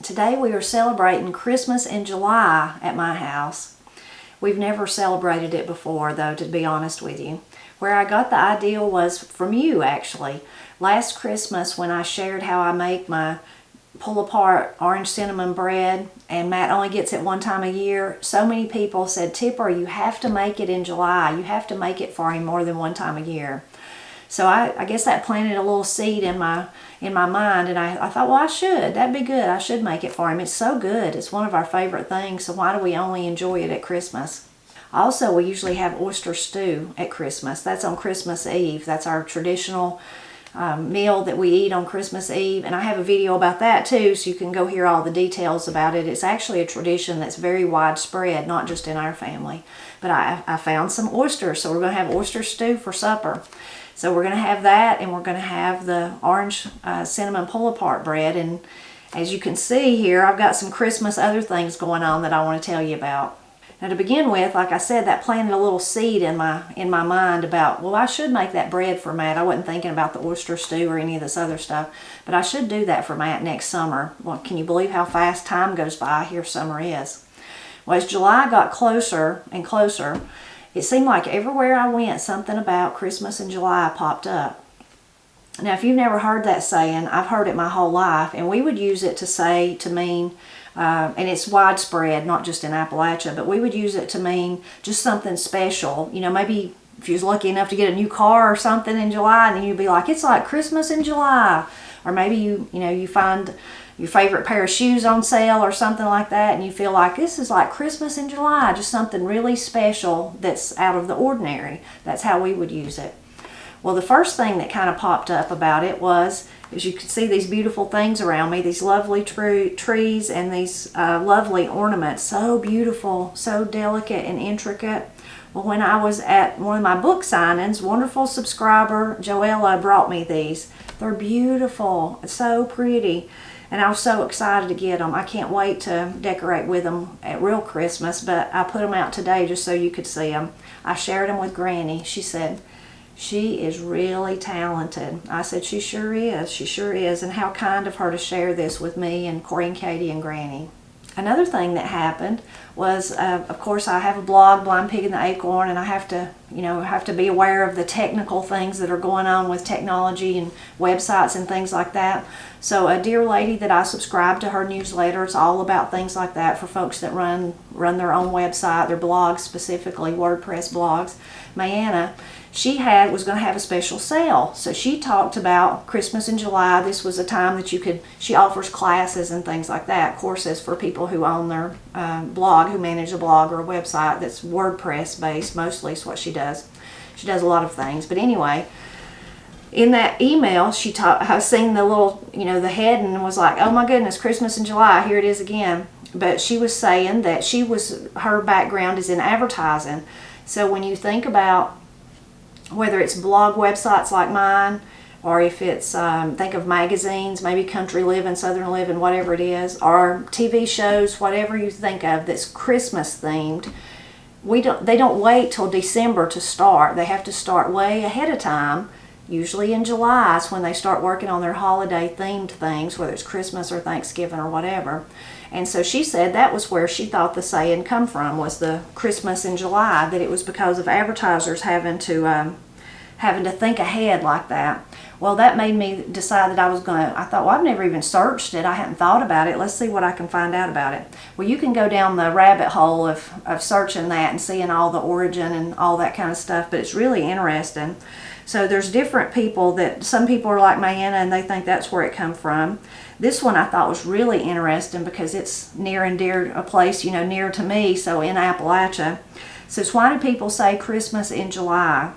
Today we are celebrating Christmas in July at my house. We've never celebrated it before though, to be honest with you. Where I got the idea was from you actually. Last Christmas when I shared how I make my pull-apart orange cinnamon bread, and Matt only gets it one time a year, so many people said, Tipper, you have to make it in July. You have to make it for him more than one time a year. So I guess that planted a little seed in my mind, and I thought, well, I should. That'd be good. I should make it for him. It's so good. It's one of our favorite things, so why do we only enjoy it at Christmas? Also, we usually have oyster stew at Christmas. That's on Christmas Eve. That's our traditional meal that we eat on Christmas Eve, and I have a video about that too, so you can go hear all the details about it. It's actually a tradition that's very widespread, not just in our family. But I found some oysters, so we're going to have oyster stew for supper. So we're going to have that, and we're going to have the orange cinnamon pull-apart bread. And as you can see here, I've got some Christmas other things going on that I want to tell you about. Now to begin with, like I said, that planted a little seed in my mind about, well, I should make that bread for Matt. I wasn't thinking about the oyster stew or any of this other stuff, but I should do that for Matt next summer. Well, can you believe how fast time goes by? Here summer is. Well, as July got closer and closer, it seemed like everywhere I went, something about Christmas in July popped up. Now, if you've never heard that saying, I've heard it my whole life, and we would use it to mean, and it's widespread, not just in Appalachia, but we would use it to mean just something special. You know, maybe if you was lucky enough to get a new car or something in July, and then you'd be like, it's like Christmas in July. Or maybe you find your favorite pair of shoes on sale or something like that, and you feel like this is like Christmas in July, just something really special that's out of the ordinary. That's how we would use it. Well, the first thing that kind of popped up about it was, as you can see these beautiful things around me, these lovely trees and these lovely ornaments, so beautiful, so delicate and intricate. Well, when I was at one of my book signings, wonderful subscriber Joella brought me these. They're beautiful, so pretty, and I was so excited to get them. I can't wait to decorate with them at real Christmas, but I put them out today just so you could see them. I shared them with Granny. She said, she is really talented. I said, she sure is. She sure is. And how kind of her to share this with me and Corey and Katie and Granny. Another thing that happened was, of course, I have a blog, Blind Pig in the Acorn, and I have to be aware of the technical things that are going on with technology and websites and things like that. So a dear lady that I subscribe to her newsletter, it's all about things like that for folks that run their own website, their blogs, specifically WordPress blogs. Mayanna, she was going to have a special sale. So she talked about Christmas in July. This was a time that she offers classes and things like that, courses for people who own their blog, who manage a blog or a website that's WordPress based, mostly is what she does. She does a lot of things. But anyway, in that email, I seen the little, the head and was like, oh my goodness, Christmas in July, here it is again. But she was saying that her background is in advertising. So when you think about whether it's blog websites like mine, or if it's, think of magazines, maybe Country Living, Southern Living, whatever it is, or TV shows, whatever you think of that's Christmas themed, they don't wait till December to start. They have to start way ahead of time. Usually in July is when they start working on their holiday themed things, whether it's Christmas or Thanksgiving or whatever. And so she said that was where she thought the saying come from, was the Christmas in July, that it was because of advertisers having to think ahead like that. Well, that made me decide that I thought, well, I've never even searched it. I hadn't thought about it. Let's see what I can find out about it. Well, you can go down the rabbit hole of searching that and seeing all the origin and all that kind of stuff, but it's really interesting. So there's different people some people are like Mayanna and they think that's where it come from. This one I thought was really interesting because it's near and dear, a place, near to me, so in Appalachia. So why do people say Christmas in July?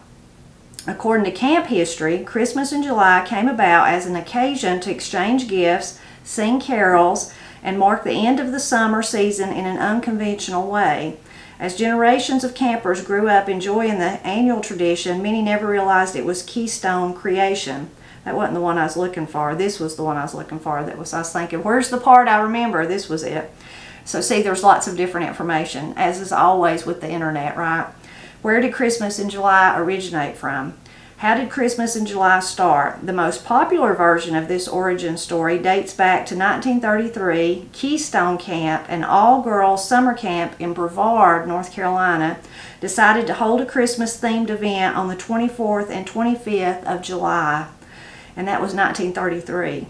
According to camp history, Christmas in July came about as an occasion to exchange gifts, sing carols, and mark the end of the summer season in an unconventional way. As generations of campers grew up enjoying the annual tradition, many never realized it was Keystone creation. That wasn't the one I was looking for. This was the one I was looking for. I was thinking, where's the part I remember? This was it. So see, there's lots of different information, as is always with the internet, right? Where did Christmas in July originate from? How did Christmas in July start? The most popular version of this origin story dates back to 1933. Keystone Camp, an all-girls summer camp in Brevard, North Carolina, decided to hold a Christmas-themed event on the 24th and 25th of July, and that was 1933.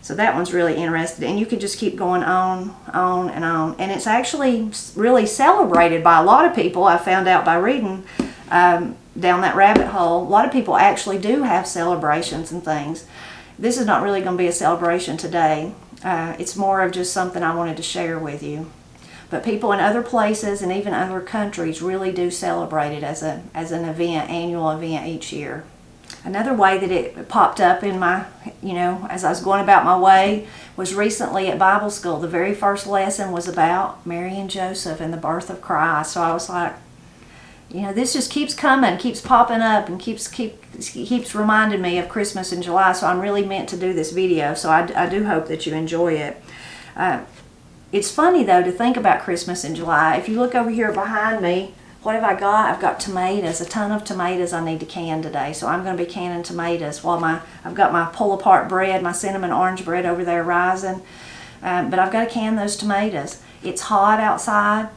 So that one's really interesting, and you could just keep going on and on. And it's actually really celebrated by a lot of people. I found out by reading down that rabbit hole. A lot of people actually do have celebrations and things. This is not really going to be a celebration today. It's more of just something I wanted to share with you. But people in other places and even other countries really do celebrate it as an event, annual event each year. Another way that it popped up in my, as I was going about my way, was recently at Bible school. The very first lesson was about Mary and Joseph and the birth of Christ. So I was like, this just keeps coming, keeps popping up, and keeps reminding me of Christmas in July. So I'm really meant to do this video. So I do hope that you enjoy it. It's funny, though, to think about Christmas in July. If you look over here behind me, what have I got? I've got tomatoes, a ton of tomatoes I need to can today. So I'm going to be canning tomatoes while I've got my pull-apart bread, my cinnamon orange bread over there rising. But I've got to can those tomatoes. It's hot outside.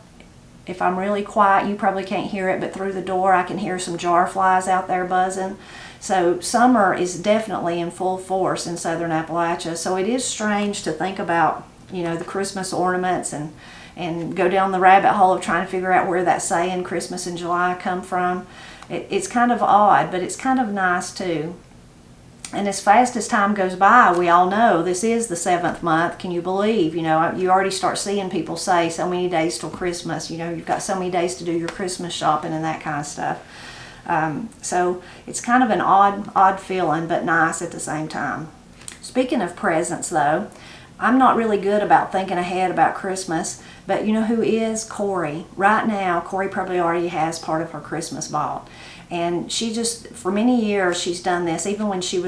If I'm really quiet, you probably can't hear it, but through the door I can hear some jar flies out there buzzing. So summer is definitely in full force in southern Appalachia. So it is strange to think about, the Christmas ornaments and go down the rabbit hole of trying to figure out where that saying Christmas in July come from. It's kind of odd, but it's kind of nice too. And as fast as time goes by, we all know this is the 7th month. Can you believe? You already start seeing people say so many days till Christmas. You've got so many days to do your Christmas shopping and that kind of stuff. So it's kind of an odd feeling, but nice at the same time. Speaking of presents, though, I'm not really good about thinking ahead about Christmas, but you know who is? Corey. Right now, Corey probably already has part of her Christmas bought. And she just, for many years, she's done this, even when she's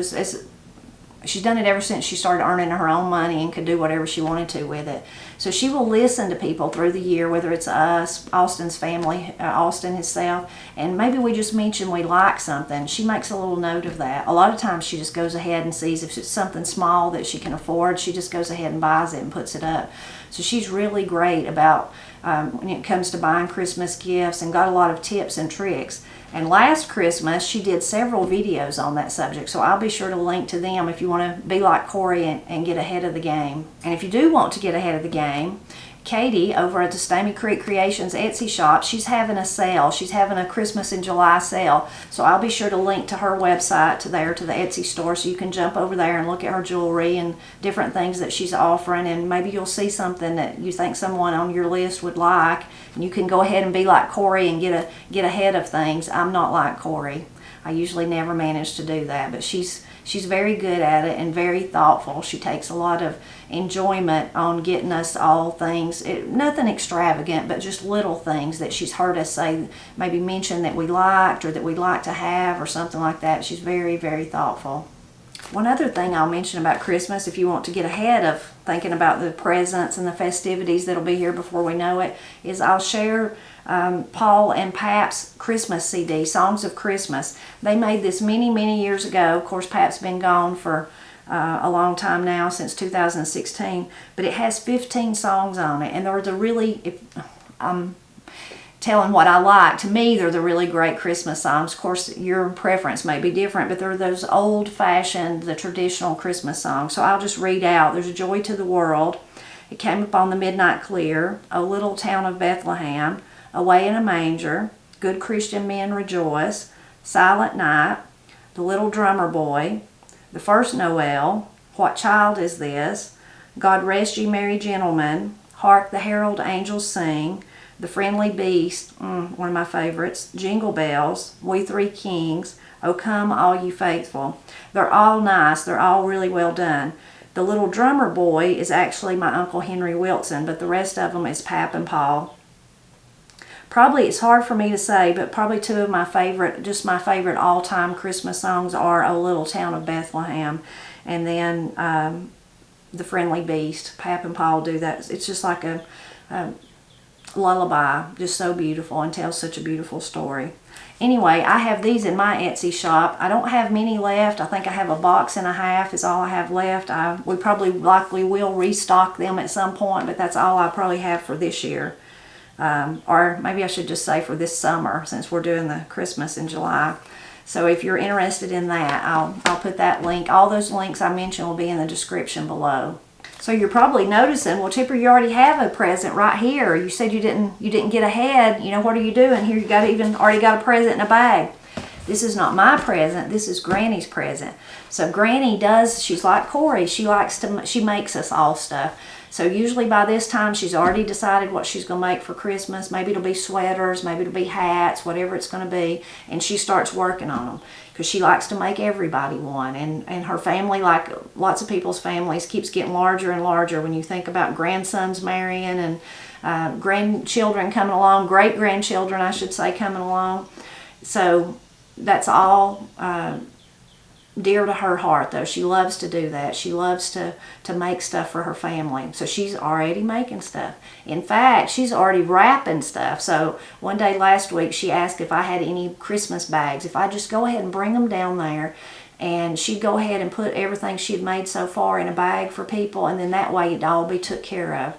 done it ever since she started earning her own money and could do whatever she wanted to with it. So she will listen to people through the year, whether it's us, Austin's family, Austin himself, and maybe we just mention we like something. She makes a little note of that. A lot of times she just goes ahead and sees if it's something small that she can afford, she just goes ahead and buys it and puts it up. So she's really great about when it comes to buying Christmas gifts and got a lot of tips and tricks. And last Christmas, she did several videos on that subject, so I'll be sure to link to them if you want to be like Corey and get ahead of the game. And if you do want to get ahead of the game, Katie over at the Stamy Creek Creations Etsy shop, she's having a sale. She's having a Christmas in July sale. So I'll be sure to link to her website to the Etsy store so you can jump over there and look at her jewelry and different things that she's offering, and maybe you'll see something that you think someone on your list would like, and you can go ahead and be like Corey and get ahead of things. I'm not like Corey. I usually never manage to do that, but she's very good at it and very thoughtful. She takes a lot of enjoyment on getting us all things, nothing extravagant, but just little things that she's heard us say, maybe mention that we liked or that we'd like to have or something like that. She's very, very thoughtful. One other thing I'll mention about Christmas, if you want to get ahead of thinking about the presents and the festivities that'll be here before we know it, is I'll share Paul and Pap's Christmas CD, Songs of Christmas. They made this many, many years ago. Of course, Pap's been gone for a long time now, since 2016, but it has 15 songs on it, and they're the really, if I'm telling what I like, to me they're the really great Christmas songs. Of course, your preference may be different, but they're those old-fashioned, the traditional Christmas songs. So I'll just read out. There's A Joy to the World, It Came Upon the Midnight Clear, O Little Town of Bethlehem, Away in a Manger, Good Christian Men Rejoice, Silent Night, The Little Drummer Boy, The First Noel, What Child Is This, God Rest Ye Merry Gentlemen, Hark the Herald Angels Sing, The Friendly Beast, one of my favorites, Jingle Bells, We Three Kings, O Come All Ye Faithful. They're all nice. They're all really well done. The Little Drummer Boy is actually my Uncle Henry Wilson, but the rest of them is Pap and Paul. Probably, it's hard for me to say, but probably two of my favorite, just my favorite all-time Christmas songs are O Little Town of Bethlehem and then The Friendly Beast. Pap and Paul do that. It's just like a lullaby, just so beautiful and tells such a beautiful story. Anyway, I have these in my Etsy shop. I don't have many left. I think I have a box and a half is all I have left. We probably likely will restock them at some point, but that's all I probably have for this year. Or maybe I should just say for this summer, since we're doing the Christmas in July. So if you're interested in that, I'll put that link. All those links I mentioned will be in the description below. So you're probably noticing, well, Tipper, you already have a present right here. You said you didn't get ahead. You know, what are you doing? Here you already got a present in a bag. This is not my present. This is Granny's present. So Granny she's like Corey. She makes us all stuff. So usually by this time she's already decided what she's going to make for Christmas. Maybe it'll be sweaters, maybe it'll be hats, whatever it's going to be. And she starts working on them because she likes to make everybody one. And her family, like lots of people's families, keeps getting larger and larger when you think about grandsons marrying and grandchildren coming along, great-grandchildren, I should say, coming along. So that's all dear to her heart, though. She loves to do that. She loves to make stuff for her family. So she's already making stuff. In fact, she's already wrapping stuff. So one day last week, she asked if I had any Christmas bags, if I just go ahead and bring them down there. And she'd go ahead and put everything she had made so far in a bag for people, and then that way it'd all be took care of.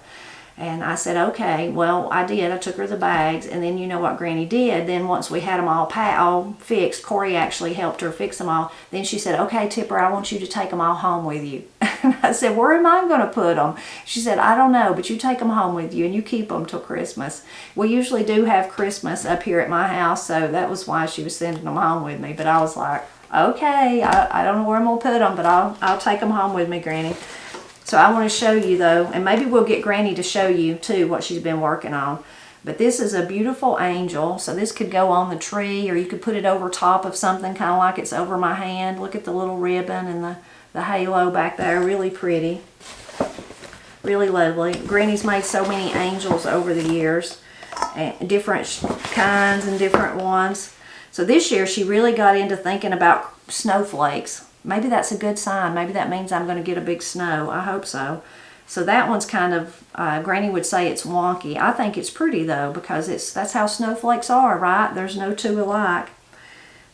And I said, okay. Well, I did. I took her the bags, and then you know what Granny did. Then once we had them all fixed, Corey actually helped her fix them all. Then she said, okay, Tipper, I want you to take them all home with you. And I said, where am I going to put them? She said, I don't know, but you take them home with you, and you keep them till Christmas. We usually do have Christmas up here at my house, so that was why she was sending them home with me. But I was like, okay, I don't know where I'm going to put them, but I'll take them home with me, Granny. So I want to show you, though, and maybe we'll get Granny to show you, too, what she's been working on. But this is a beautiful angel. So this could go on the tree, or you could put it over top of something, kind of like it's over my hand. Look at the little ribbon and the halo back there. Really pretty. Really lovely. Granny's made so many angels over the years, and different kinds and different ones. So this year she really got into thinking about snowflakes. Maybe that's a good sign. Maybe that means I'm going to get a big snow. I hope so. So that one's kind of, Granny would say it's wonky. I think it's pretty, though, because that's how snowflakes are, right? There's no two alike.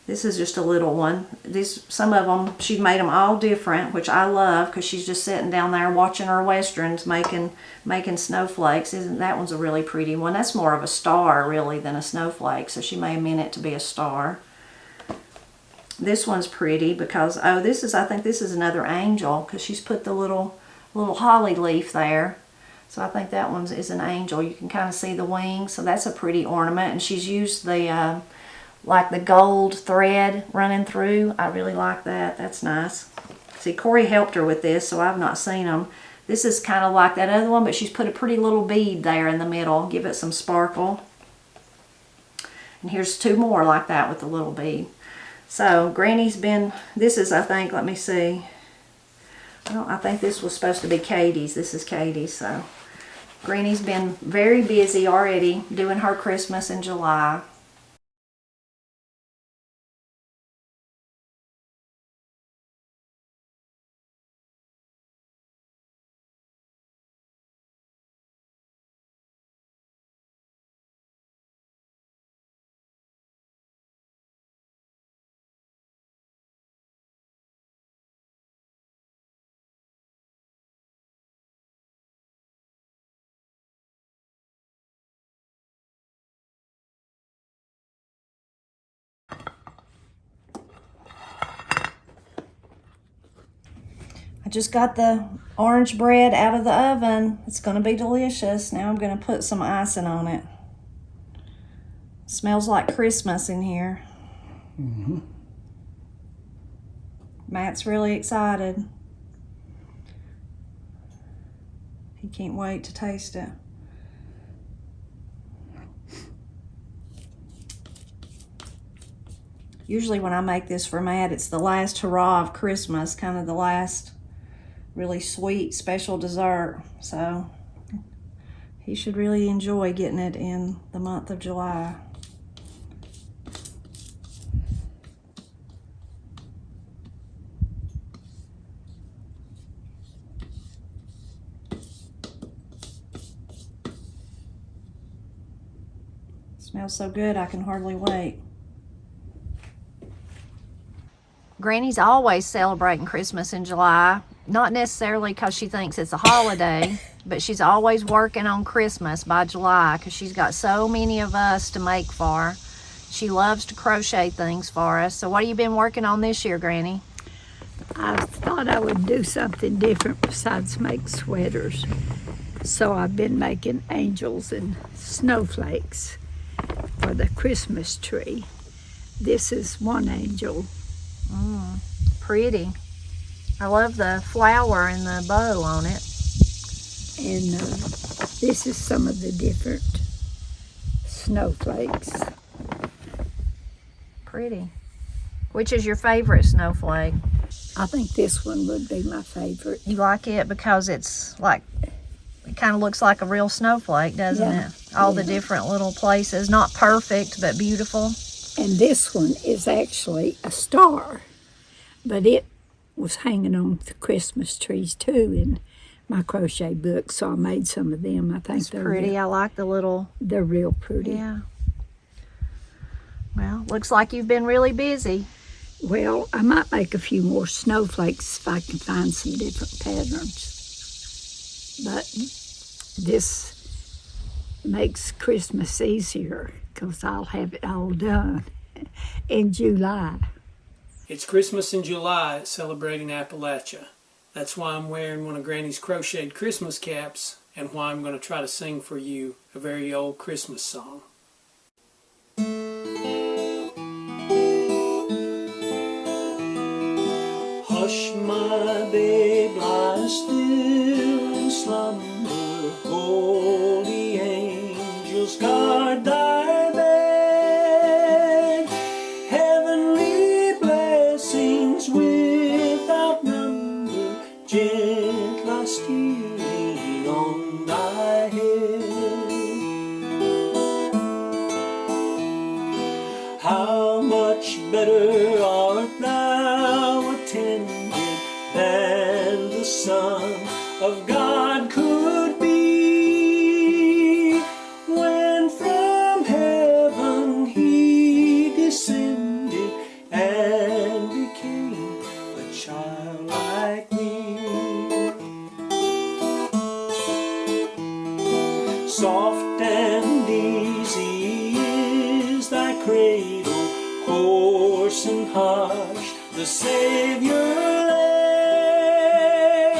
This is just a little one. Some of them, she made them all different, which I love, because she's just sitting down there watching her westerns, making snowflakes. That one's a really pretty one. That's more of a star, really, than a snowflake, so she may have meant it to be a star. This one's pretty because, I think this is another angel, because she's put the little holly leaf there. So I think that one is an angel. You can kind of see the wings, so that's a pretty ornament. And she's used the like the gold thread running through. I really like that. That's nice. See, Corey helped her with this, so I've not seen them. This is kind of like that other one, but she's put a pretty little bead there in the middle. Give it some sparkle. And here's two more like that with the little bead. So Granny's been, this is, I think, let me see. I think this was supposed to be Katie's. This is Katie's. So Granny's been very busy already doing her Christmas in July. I just got the orange bread out of the oven. It's going to be delicious. Now I'm going to put some icing on it. Smells like Christmas in here. Mm-hmm. Matt's really excited. He can't wait to taste it. Usually when I make this for Matt, it's the last hurrah of Christmas, kind of the last really sweet special dessert. So he should really enjoy getting it in the month of July. Smells so good I can hardly wait. Granny's always celebrating Christmas in July, not necessarily because she thinks it's a holiday, but she's always working on Christmas by July because she's got so many of us to make for her. She loves to crochet things for us. So what have you been working on this year, Granny? I thought I would do something different besides make sweaters. So I've been making angels and snowflakes for the Christmas tree. This is one angel. Pretty. I love the flower and the bow on it. And this is some of the different snowflakes. Pretty. Which is your favorite snowflake? I think this one would be my favorite. You like it because it's like, it kind of looks like a real snowflake, doesn't it? All the different little places. Not perfect, but beautiful. And this one is actually a star, but it was hanging on the Christmas trees too in my crochet book, so I made some of them. I think they're pretty. I like the little... They're real pretty. Yeah. Well, looks like you've been really busy. Well, I might make a few more snowflakes if I can find some different patterns. But this makes Christmas easier because I'll have it all done in July. It's Christmas in July at Celebrating Appalachia. That's why I'm wearing one of Granny's crocheted Christmas caps and why I'm going to try to sing for you a very old Christmas song. Hush, my babe, lie still in slumber. Holy angels guard thy bed. Heavenly blessings without number, gently stealing on thy head. How much better art thou attended than the Son of God could be, when from heaven he descended and became a child like me. Soft and easy is thy cradle, coarse and harsh the Savior lay,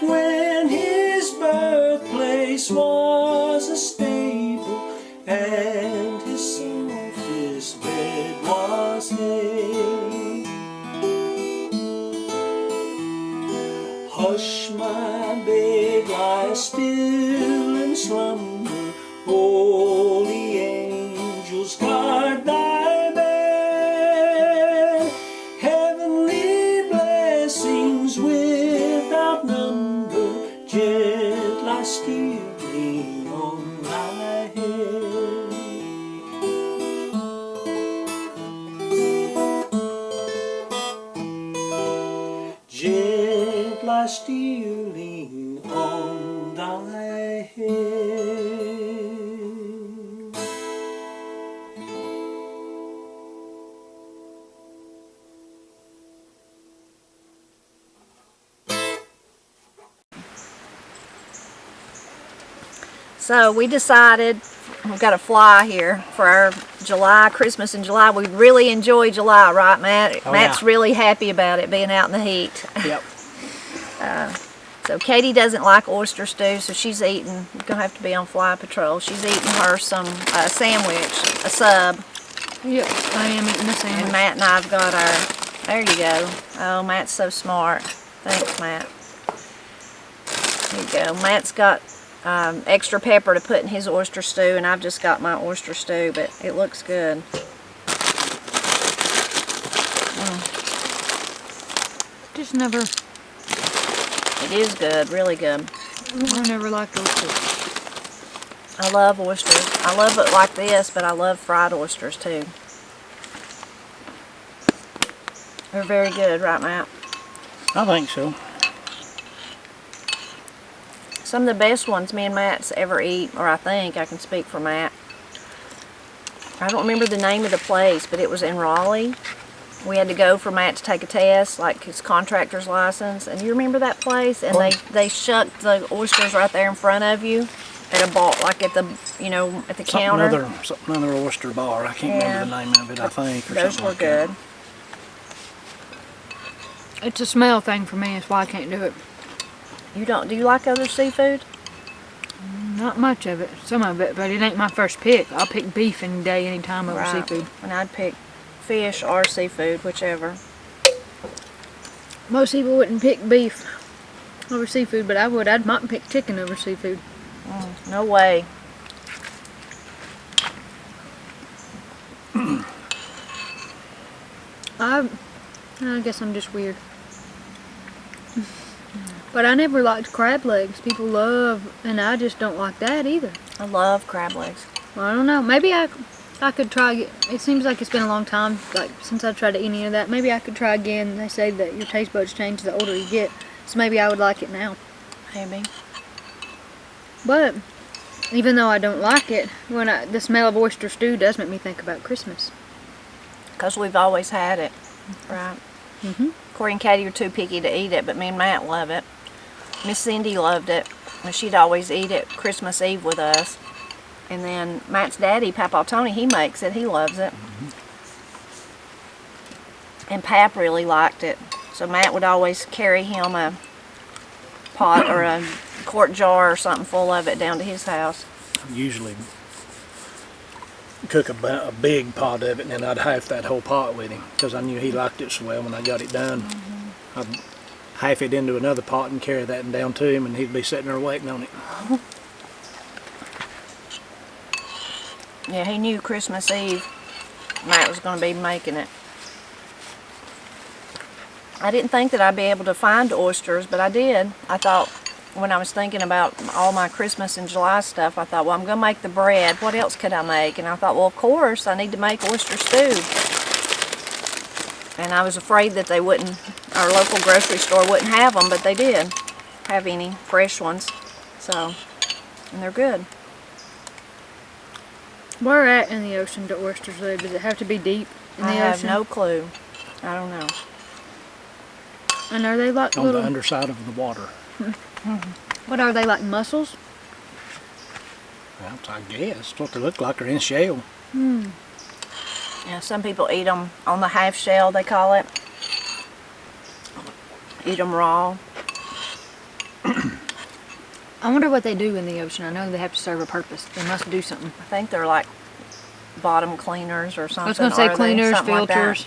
when his birthplace was a stable and his softest bed was hay. Hush, my babe, lie still in slumber. Holy angels guard thy bed. Heavenly blessings without number, gently stealing on thy head. Gently stealing on thy head. So we decided, we've got a fly here for our July, Christmas in July. We really enjoy July, right, Matt? Oh, Matt's yeah. really happy about it being out in the heat. Yep. So Katie doesn't like oyster stew, so she's eating, you're going to have to be on fly patrol. She's eating her some sandwich, a sub. Yep, I am eating the sandwich. And Matt and I've got our, there you go. Oh, Matt's so smart. Thanks, Matt. There you go. Matt's got extra pepper to put in his oyster stew, and I've just got my oyster stew, but it looks good. Just never, It is good, really good. I never liked oysters. I love oysters. I love it like this, but I love fried oysters too. They're very good, right, Matt? I think so. Some of the best ones me and Matt's ever eat, or I think I can speak for Matt, I don't remember the name of the place, but it was in Raleigh. We had to go for Matt to take a test, like his contractor's license. And you remember that place? And they shucked the oysters right there in front of you at a bar, like at the, at the counter. Something other oyster bar. I can't remember the name of it, I think. Or Those something were like good. That. It's a smell thing for me. That's why I can't do it. Do you like other seafood? Not much of it. Some of it, but it ain't my first pick. I'll pick beef any day, any time over seafood. And I'd pick fish or seafood, whichever. Most people wouldn't pick beef over seafood, but I would. I might pick chicken over seafood. No way. I guess I'm just weird. But I never liked crab legs. People love, and I just don't like that either. I love crab legs. Well, I don't know. Maybe I could try. It seems like it's been a long time, like since I've tried to eat any of that. Maybe I could try again. They say that your taste buds change the older you get, so maybe I would like it now. Maybe. But even though I don't like it, the smell of oyster stew does make me think about Christmas. Because we've always had it, right? Corey and Katie are too picky to eat it, but me and Matt love it. Miss Cindy loved it, and she'd always eat it Christmas Eve with us. And then Matt's daddy, Papa Tony, he makes it. He loves it. And Pap really liked it. So Matt would always carry him a pot or a quart jar or something full of it down to his house. Usually cook a big pot of it, and then I'd half that whole pot with him because I knew he liked it so well. When I got it done, I'd half it into another pot and carry that down to him, and he'd be sitting there waiting on it. Yeah, he knew Christmas Eve Matt was going to be making it. I didn't think that I'd be able to find oysters, but I did. I thought, when I was thinking about all my Christmas and July stuff, I thought, well, I'm going to make the bread. What else could I make? And I thought, well, of course, I need to make oyster stew. And I was afraid that they wouldn't, our local grocery store wouldn't have them, but they did have any fresh ones. So, and they're good. Where at in the ocean do oysters live? Does it have to be deep in the I ocean? have no clue. I don't know. And are they like On little... the underside of the water. What are they, like mussels? Well, I guess that's what they look like. They're in shell. Yeah, some people eat them on the half shell, they call it. Eat them raw. I wonder what they do in the ocean. I know they have to serve a purpose. They must do something. I think they're like bottom cleaners or something. I was going to say are they? cleaners, Something like that. filters.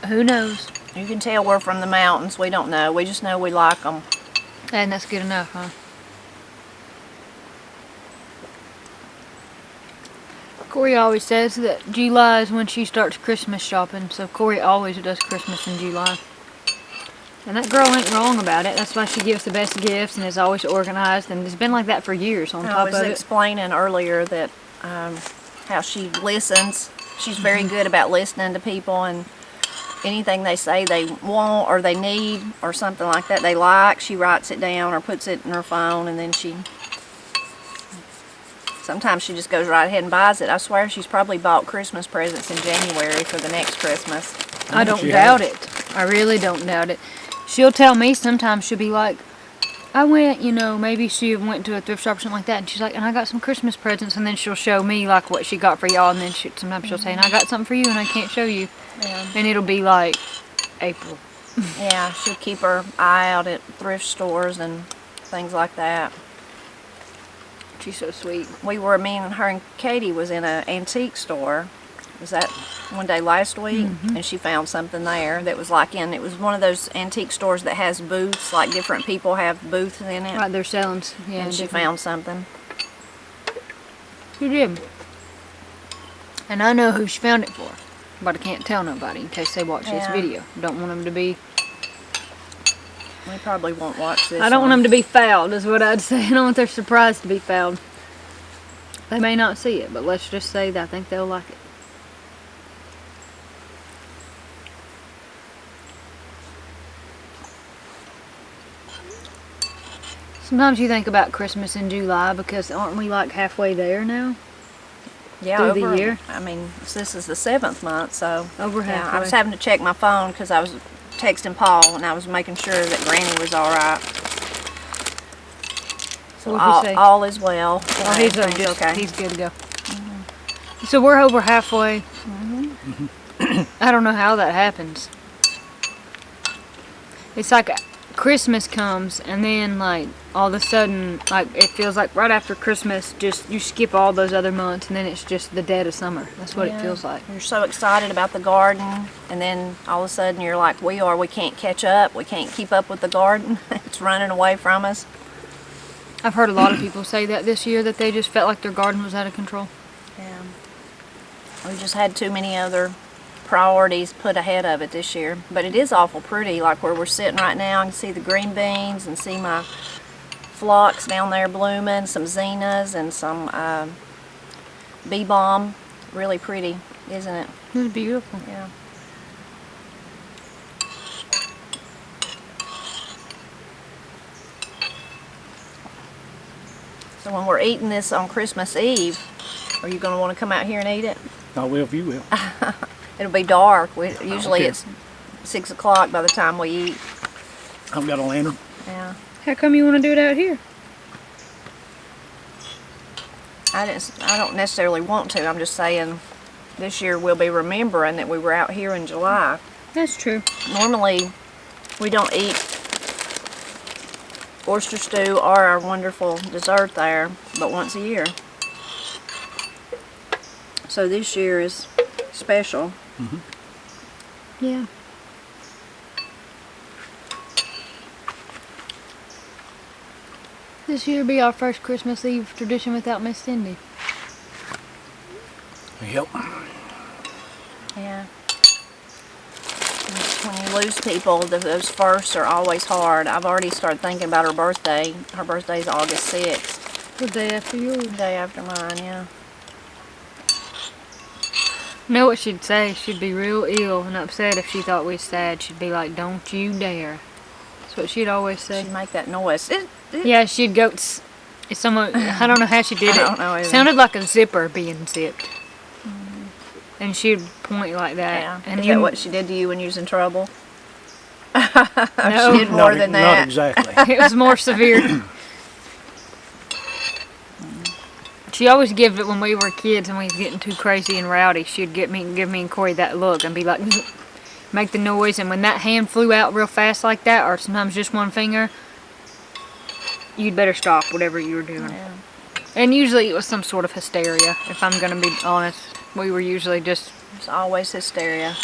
Who knows? You can tell we're from the mountains. We don't know. We just know we like them. And that's good enough, huh? Corey always says that July is when she starts Christmas shopping, so Corey always does Christmas in July. And that girl ain't wrong about it. That's why she gives the best gifts and is always organized, and it's been like that for years on I top was of it. explaining earlier that how she listens. She's very good about listening to people, and anything they say they want or they need or something like that they like, she writes it down or puts it in her phone, and then sometimes she just goes right ahead and buys it. I swear she's probably bought Christmas presents in January for the next Christmas. I don't doubt it. I really don't doubt it. She'll tell me sometimes, she'll be like, I went, maybe she went to a thrift shop or something like that, and she's like, and I got some Christmas presents, and then she'll show me like what she got for y'all, and then sometimes she'll say, and I got something for you, and I can't show you. Yeah. And it'll be like April. Yeah, she'll keep her eye out at thrift stores and things like that. She's so sweet. Me and her and Katie was in an antique store. Was that one day last week? And she found something there that was it was one of those antique stores that has booths, like different people have booths in it. Right, they're selling. Yeah, And she found something. She did. And I know who she found it for, but I can't tell nobody in case they watch this Yeah. video. Don't want them to be. We probably won't watch this. I don't want them to be fouled, is what I'd say. I don't want their surprise to be fouled. They may not see it, but let's just say that I think they'll like it. Sometimes you think about Christmas in July because aren't we like halfway there now? Yeah, through the year? I mean, this is the 7th month, so Over yeah. I halfway. was having to check my phone because I was texting Paul and I was making sure that Granny was all right. So What'd he say? all is well. Oh, he's Everything's okay. He's good to go. So we're over halfway. I don't know how that happens. It's like Christmas comes and then like all of a sudden, like it feels like right after Christmas, just you skip all those other months and then it's just the dead of summer. That's what it feels like. You're so excited about the garden, and then all of a sudden you're like we are. We can't catch up. We can't keep up with the garden. It's running away from us. I've heard a lot of people say that this year, that they just felt like their garden was out of control. Yeah. We just had too many other priorities put ahead of it this year. But it is awful pretty, like where we're sitting right now. I can see the green beans and see my phlox down there blooming, some zinnias and some bee balm. Really pretty, isn't it? It's beautiful. Yeah. So when we're eating this on Christmas Eve, are you going to want to come out here and eat it? I will if you will. It'll be dark. Usually Okay. it's 6 o'clock by the time we eat. I've got a lantern. Yeah. How come you want to do it out here? I don't necessarily want to. I'm just saying this year we'll be remembering that we were out here in July. That's true. Normally we don't eat oyster stew or our wonderful dessert there but once a year. So this year is special. Yeah. This year will be our first Christmas Eve tradition without Miss Cindy. Yep. Yeah. When you lose people, those firsts are always hard. I've already started thinking about her birthday. Her birthday's August 6th. The day after yours. The day after mine, yeah. Know what she'd say? She'd be real ill and upset if she thought we was sad. She'd be like, "Don't you dare." That's what she'd always say. She'd make that noise. Yeah, she'd go. It's somewhat. I don't know how she did it. I don't know either. Sounded like a zipper being zipped. And she'd point like that. Yeah. And Is you, that what she did to you when you was in trouble? No. She did more than Not that. exactly. It was more severe. She always gave it when we were kids and we was getting too crazy and rowdy. She'd give me and Corey that look and be like, make the noise. And when that hand flew out real fast like that, or sometimes just one finger, you'd better stop whatever you were doing. Yeah. And usually it was some sort of hysteria, if I'm going to be honest. We were usually just, It's always hysteria.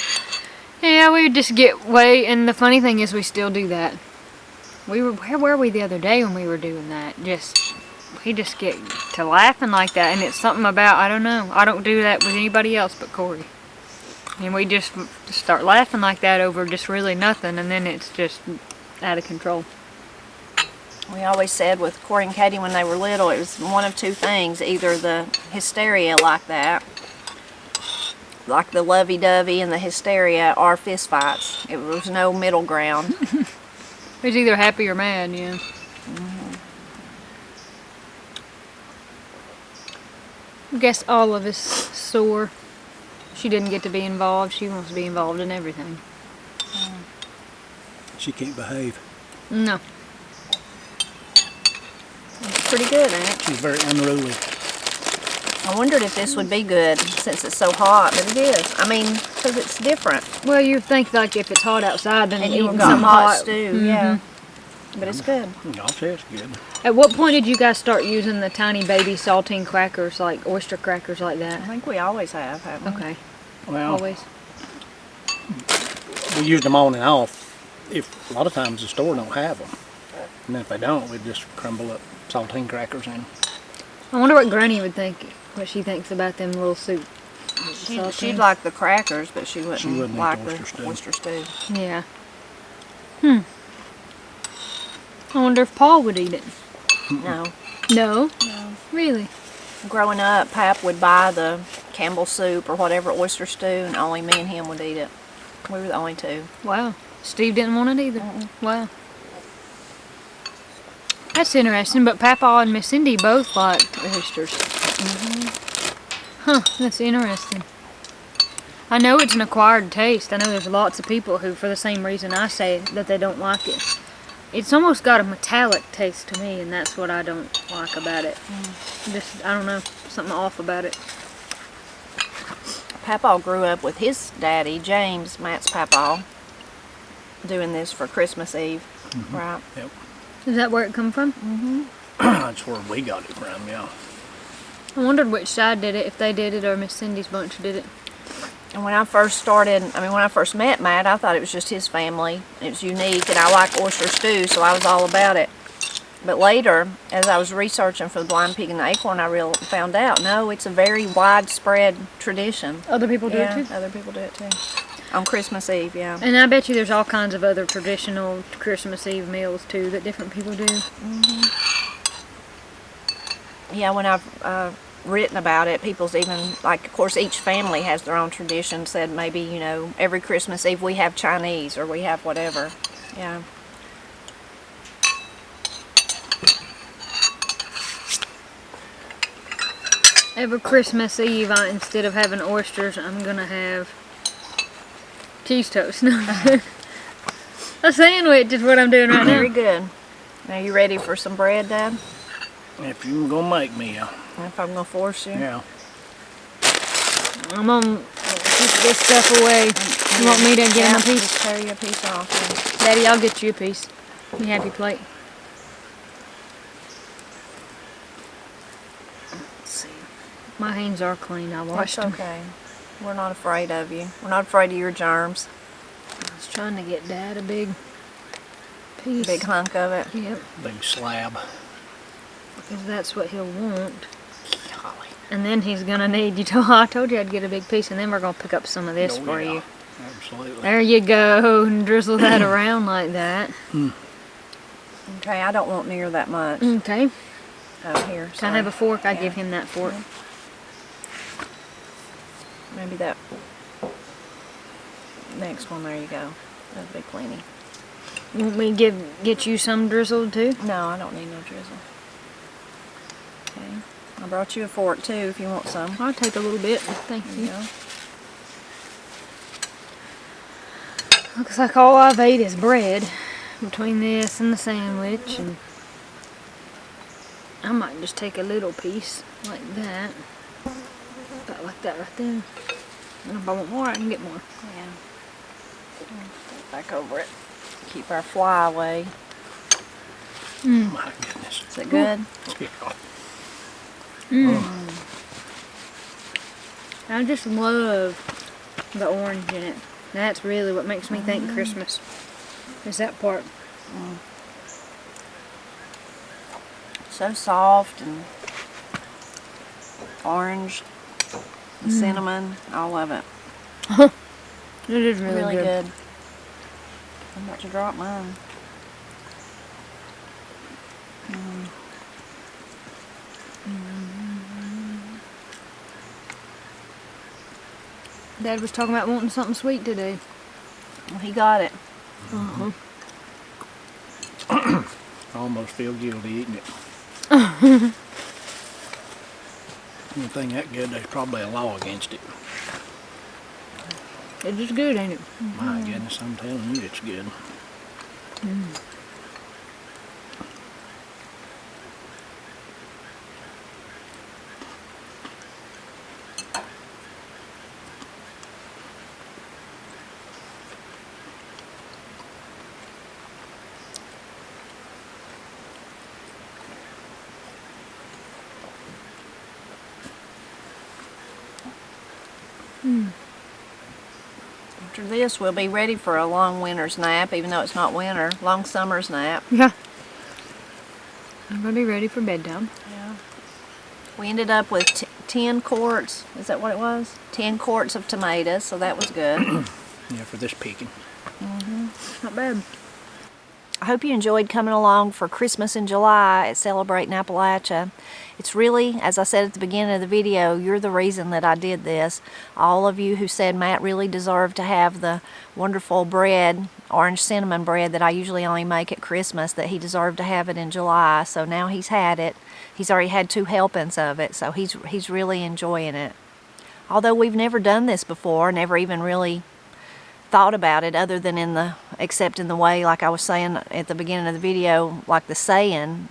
yeah, we would just get way, and the funny thing is we still do that. Where were we the other day when we were doing that? We just get to laughing like that, and it's something about, I don't know, I don't do that with anybody else but Corey. And we just start laughing like that over just really nothing, and then it's just out of control. We always said with Corey and Katie when they were little, it was one of two things. Either the hysteria like that, like the lovey-dovey and the hysteria, or fist fights. It was no middle ground. It was either happy or mad, yeah. I guess all of us sore. She didn't get to be involved. She wants to be involved in everything. She can't behave. No. It's pretty good, ain't it? She's very unruly. I wondered if this would be good since it's so hot, but it is. I mean, because it's different. Well, you think like if it's hot outside, then And eating you got something hot hot. stew, yeah. But it's good. I'll say it's good. At what point did you guys start using the tiny baby saltine crackers, like oyster crackers like I that? think we always have, haven't we? Okay, Well, always. we use them on and off. If a lot of times the store don't have them, and if they don't, we just crumble up saltine crackers in. I wonder what Granny would think, what she thinks about them little soup. She'd saltines. like the crackers, but she wouldn't, wouldn't eat like the the oyster oyster stew. Yeah. I wonder if Paul would eat it. No. No? Really? Growing up, Pap would buy the Campbell soup or whatever oyster stew, and only me and him would eat it. We were the only two. Wow. Steve didn't want it either. Wow. That's interesting, but Papa and Miss Cindy both liked oysters. Huh, that's interesting. I know it's an acquired taste. I know there's lots of people who, for the same reason I say, that they don't like it. It's almost got a metallic taste to me, and that's what I don't like about it. Just, I don't know, something off about it. Papa grew up with his daddy, James, Matt's Papa, doing this for Christmas Eve. Right. Yep. Is that where it come from? That's where we got it from, yeah. I wondered which side did it, if they did it or Miss Cindy's bunch did it. And when I first met Matt, I thought it was just his family. It was unique, and I like oysters too, so I was all about it. But later, as I was researching for the Blind Pig and the Acorn, I found out, no, it's a very widespread tradition. Other people do it too? Other people do it too. On Christmas Eve, yeah. And I bet you there's all kinds of other traditional Christmas Eve meals too that different people do. Yeah, when I've written about it, people's even, like, of course, each family has their own tradition. Said maybe, you know, every Christmas Eve we have Chinese or we have whatever. Yeah. Every Christmas Eve, instead of having oysters, I'm gonna have cheese toast. A sandwich is what I'm doing right now. Very good. Now you ready for some bread, Dad? If you're gonna make me, If I'm gonna force you? yeah. I'm gonna keep this stuff away. You want me to get him a piece? Just tear you a piece off. Daddy, I'll get you a piece. You have your plate. Let's see. My hands are clean. I washed That's them. okay. We're not afraid of you. We're not afraid of your germs. I was trying to get Dad a big piece. Big hunk of it. Yep, Big slab. because that's what he'll want. Golly. And then he's gonna need you to. I told you I'd get a big piece, and then we're gonna pick up some of this Oh, for yeah. you. Absolutely. There you go, and drizzle that around like that. Okay, I don't want near that much. Okay. Oh, here. Can I have a fork? I Yeah. give him that fork. Maybe that next one. There you go. That'd be plenty. You want me to get you some drizzled too? No, I don't need no drizzle. Okay. I brought you a fork too if you want some. I'll take a little bit. Thank There you you. go. Looks like all I've ate is bread between this and the sandwich, and I might just take a little piece like that. About like that right there. And if I want more, I can get more. Yeah. Back over it. Keep our fly away. My goodness. Is it good? Yeah. I just love the orange in it. That's really what makes me think Christmas. Is that part. So soft and orange, the cinnamon, all of it. It is Really good. I'm about to drop mine. Dad was talking about wanting something sweet today. Well, he got it. I almost feel guilty eating it. Anything that good, there's probably a law against it. It's just good, ain't it? My goodness, I'm telling you, it's good. After this, we'll be ready for a long winter's nap, even though it's not winter. Long summer's nap. Yeah. I'm gonna be ready for bedtime. Yeah. We ended up with 10 quarts. Is that what it was? 10 quarts of tomatoes, so that was good. Yeah, for this peking. Not bad. I hope you enjoyed coming along for Christmas in July at Celebrating Appalachia. It's really, as I said at the beginning of the video, you're the reason that I did this. All of you who said Matt really deserved to have the wonderful bread orange cinnamon bread that I usually only make at Christmas, that he deserved to have it in July. So now he's had it. He's already had 2 helpings of it, so he's really enjoying it. Although we've never done this before, never even really thought about it other than except in the way, like I was saying at the beginning of the video, like the saying,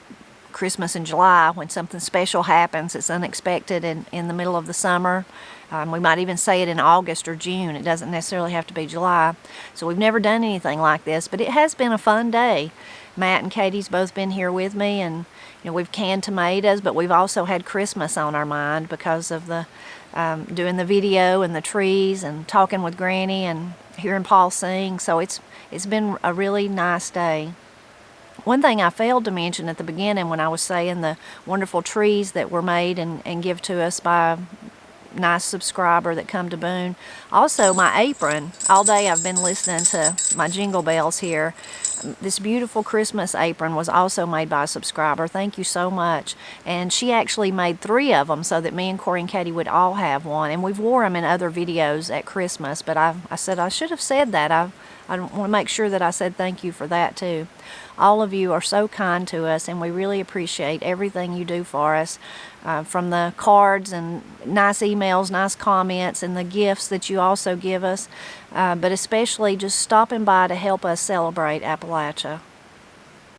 Christmas in July, when something special happens, it's unexpected in the middle of the summer. We might even say it in August or June. It doesn't necessarily have to be July. So we've never done anything like this, but it has been a fun day. Matt and Katie's both been here with me, and we've canned tomatoes, but we've also had Christmas on our mind because of the doing the video and the trees and talking with Granny and hearing Paul sing. So it's been a really nice day. One thing I failed to mention at the beginning when I was saying the wonderful trees that were made and give to us by a nice subscriber that come to Boone. Also, my apron. All day I've been listening to my jingle bells here. This beautiful Christmas apron was also made by a subscriber. Thank you so much. And she actually made 3 of them so that me and Corey and Katie would all have one. And we've wore them in other videos at Christmas, but I said I should have said that. I want to make sure that I said thank you for that too. All of you are so kind to us, and we really appreciate everything you do for us, from the cards and nice emails, nice comments, and the gifts that you also give us, but especially just stopping by to help us celebrate Appalachia.